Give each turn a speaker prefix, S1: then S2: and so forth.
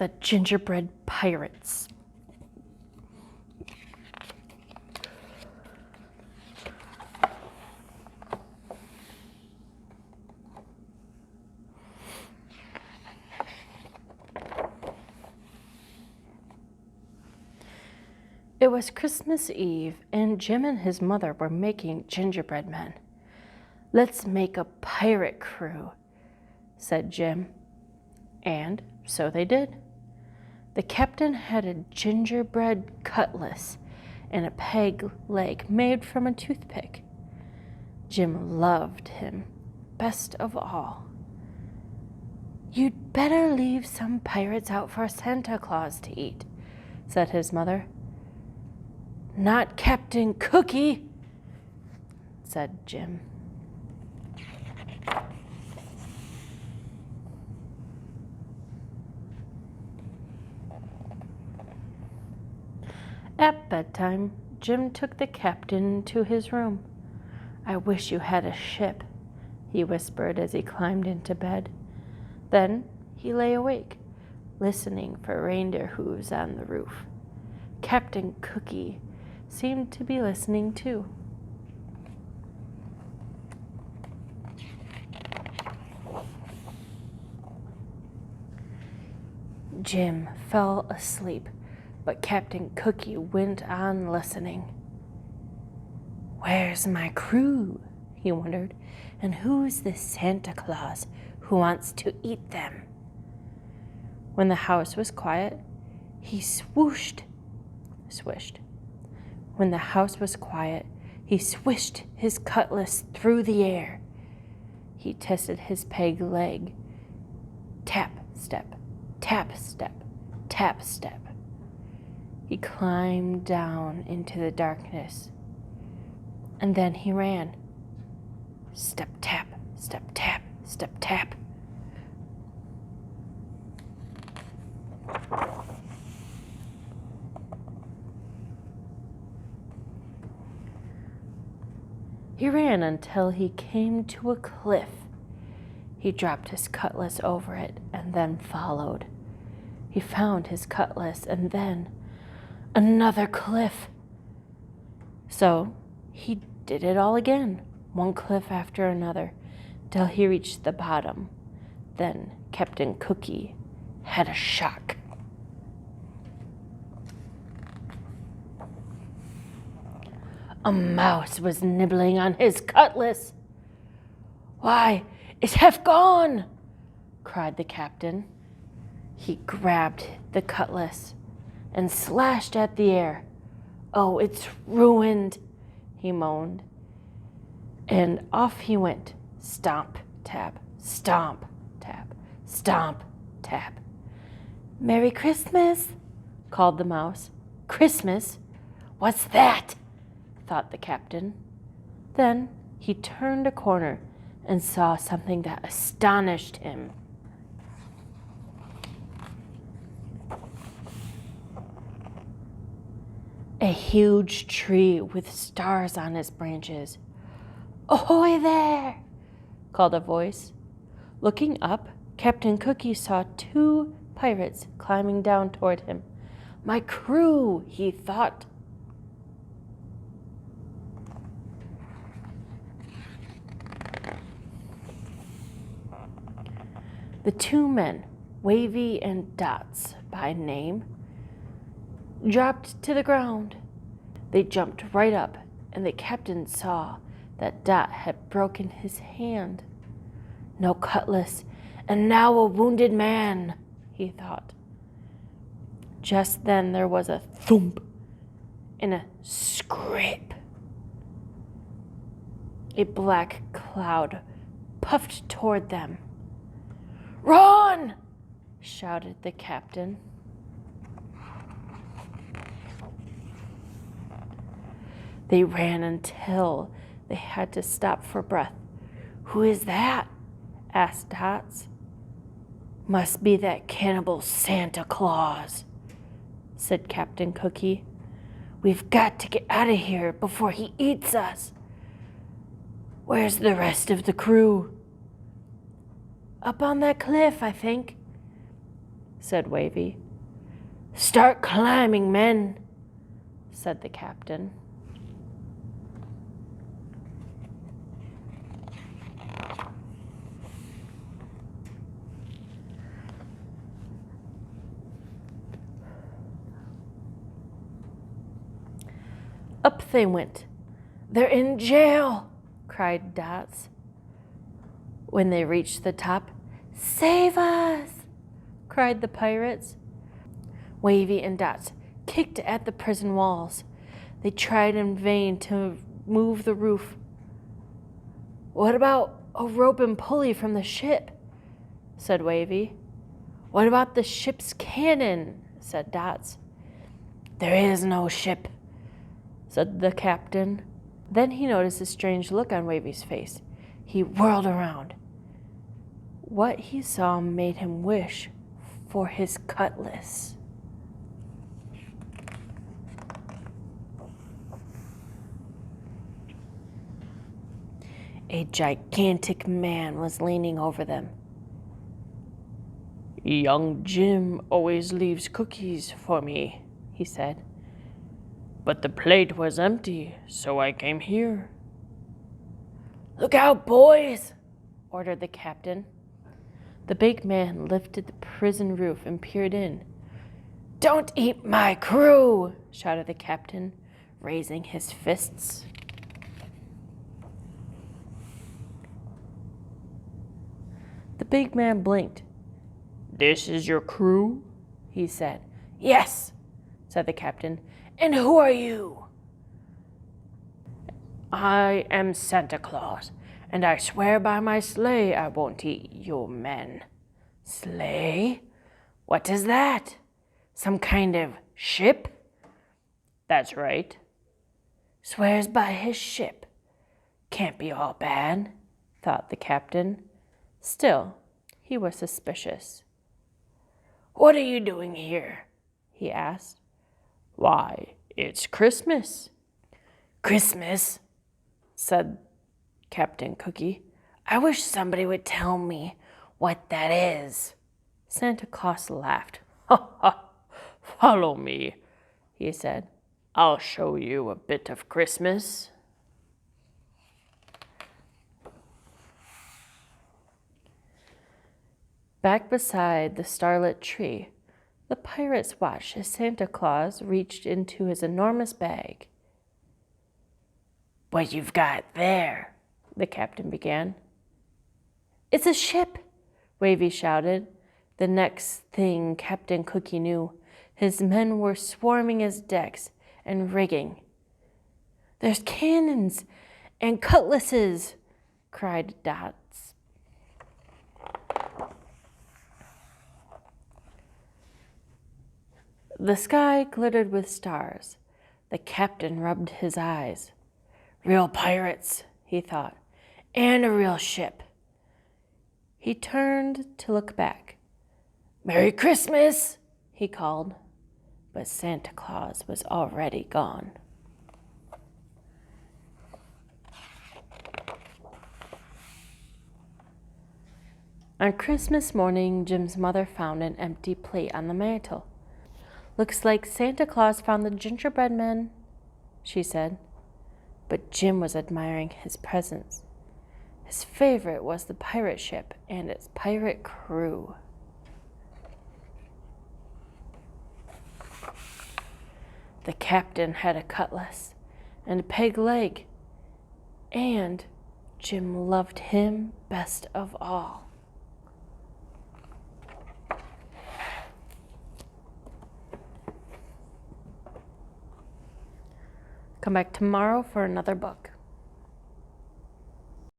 S1: the Gingerbread Pirates. It was Christmas Eve, and Jim and his mother were making gingerbread men. "Let's make a pirate crew," said Jim. And so they did. The captain had a gingerbread cutlass and a peg leg made from a toothpick. Jim loved him best of all. "You'd better leave some pirates out for Santa Claus to eat," said his mother. "Not Captain Cookie," said Jim. At bedtime, Jim took the captain to his room. "I wish you had a ship," he whispered as he climbed into bed. Then he lay awake, listening for reindeer hooves on the roof. Captain Cookie seemed to be listening too. Jim fell asleep, but Captain Cookie went on listening. "Where's my crew?" he wondered, "and who's this Santa Claus who wants to eat them?" When the house was quiet, he swished. When the house was quiet, he swished his cutlass through the air. He tested his peg leg. Tap, step, tap, step, tap, step. He climbed down into the darkness, and then he ran. Step, tap, step, tap, step, tap. He ran until he came to a cliff. He dropped his cutlass over it and then followed. He found his cutlass and then another cliff. So he did it all again, one cliff after another, till he reached the bottom. Then Captain Cookie had a shock. A mouse was nibbling on his cutlass. "Why, it's half gone!" cried the captain. He grabbed the cutlass and slashed at the air. "Oh, it's ruined," he moaned. And off he went. Stomp, tap, stomp, tap, stomp, tap. "Merry Christmas," called the mouse. "Christmas? What's that?" thought the captain. Then he turned a corner and saw something that astonished him. A huge tree with stars on its branches. "Ahoy there!" called a voice. Looking up, Captain Cookie saw 2 pirates climbing down toward him. "My crew," he thought. The 2 men, Wavy and Dots by name, dropped to the ground. They jumped right up, and the captain saw that Dot had broken his hand. No cutlass, and now a wounded man, he thought. Just then there was a thump and a scrape. A black cloud puffed toward them. "Run!" shouted the captain. They ran until they had to stop for breath. "Who is that?" asked Dots. "Must be that cannibal Santa Claus," said Captain Cookie. "We've got to get out of here before he eats us." "Where's the rest of the crew?" "Up on that cliff, I think," said Wavy. Start climbing, men, said the captain. Up they went. They're in jail, cried Dots. When they reached the top, save us, cried the pirates. Wavy and Dots kicked at the prison walls. They tried in vain to move the roof. What about a rope and pulley from the ship? Said Wavy. What about the ship's cannon? Said Dots. There is no ship, said the captain. Then he noticed a strange look on Wavy's face. He whirled around. What he saw made him wish for his cutlass. A gigantic man was leaning over them. Young Jim always leaves cookies for me, he said. But the plate was empty, so I came here. Look out, boys, ordered the captain. The big man lifted the prison roof and peered in. Don't eat my crew, shouted the captain, raising his fists. The big man blinked. This is your crew? He said. Yes, said the captain. And who are you? I am Santa Claus, and I swear by my sleigh I won't eat your men. Sleigh? What is that? Some kind of ship? That's right. Swears by his ship. Can't be all bad, thought the captain. Still, he was suspicious. What are you doing here? He asked. Why, it's Christmas. Christmas, said Captain Cookie. I wish somebody would tell me what that is. Santa Claus laughed. Ha ha, follow me, he said. I'll show you a bit of Christmas. Back beside the starlit tree, the pirates watched as Santa Claus reached into his enormous bag. What you've got there, the captain began. It's a ship, Wavy shouted. The next thing Captain Cookie knew, his men were swarming his decks and rigging. There's cannons and cutlasses, cried Dots. The sky glittered with stars. The captain rubbed his eyes. Real pirates, he thought, and a real ship. He turned to look back. Merry Christmas, he called, but Santa Claus was already gone. On Christmas morning, Jim's mother found an empty plate on the mantel. Looks like Santa Claus found the gingerbread men, she said. But Jim was admiring his presents. His favorite was the pirate ship and its pirate crew. The captain had a cutlass and a peg leg, and Jim loved him best of all. Come back tomorrow for another book.